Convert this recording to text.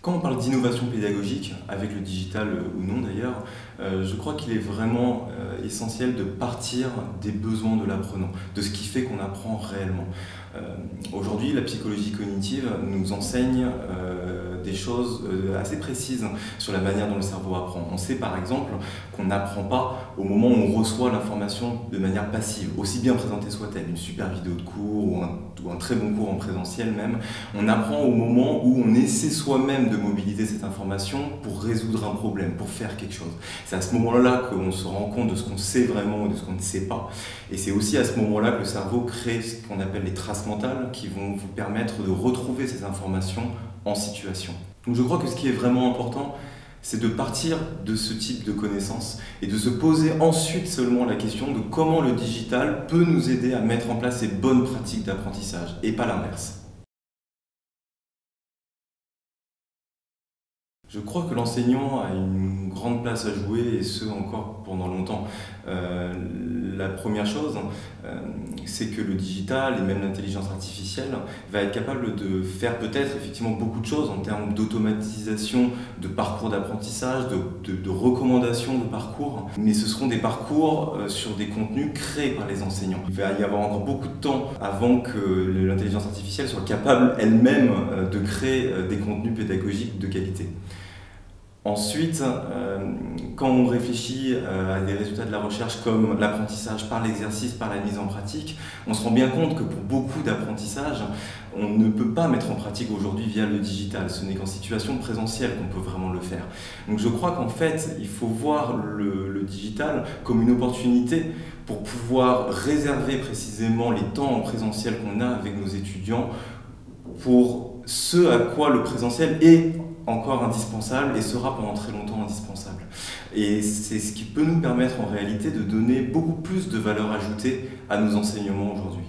Quand on parle d'innovation pédagogique, avec le digital ou non d'ailleurs, je crois qu'il est vraiment essentiel de partir des besoins de l'apprenant, de ce qui fait qu'on apprend réellement. Aujourd'hui, la psychologie cognitive nous enseigne des choses assez précises sur la manière dont le cerveau apprend. On sait par exemple qu'on n'apprend pas au moment où on reçoit l'information de manière passive, aussi bien présentée soit-elle, une super vidéo de cours ou un très bon cours en présentiel même. On apprend au moment où on essaie soi-même de mobiliser cette information pour résoudre un problème, pour faire quelque chose. C'est à ce moment-là qu'on se rend compte de ce qu'on sait vraiment et de ce qu'on ne sait pas. Et c'est aussi à ce moment-là que le cerveau crée ce qu'on appelle les traces mentales qui vont vous permettre de retrouver ces informations en situation. Donc je crois que ce qui est vraiment important, c'est de partir de ce type de connaissances et de se poser ensuite seulement la question de comment le digital peut nous aider à mettre en place ces bonnes pratiques d'apprentissage et pas l'inverse. Je crois que l'enseignant a une grande place à jouer et ce encore pendant longtemps. La première chose, c'est que le digital et même l'intelligence artificielle va être capable de faire peut-être effectivement beaucoup de choses en termes d'automatisation de parcours d'apprentissage, de recommandations de parcours, mais ce seront des parcours sur des contenus créés par les enseignants. Il va y avoir encore beaucoup de temps avant que l'intelligence artificielle soit capable elle-même de créer des contenus pédagogiques de qualité. Ensuite, quand on réfléchit à des résultats de la recherche comme l'apprentissage par l'exercice, par la mise en pratique, on se rend bien compte que pour beaucoup d'apprentissages, on ne peut pas mettre en pratique aujourd'hui via le digital. Ce n'est qu'en situation présentielle qu'on peut vraiment le faire. Donc je crois qu'en fait, il faut voir le digital comme une opportunité pour pouvoir réserver précisément les temps en présentiel qu'on a avec nos étudiants pour ce à quoi le présentiel est encore indispensable et sera pendant très longtemps indispensable. Et c'est ce qui peut nous permettre en réalité de donner beaucoup plus de valeur ajoutée à nos enseignements aujourd'hui.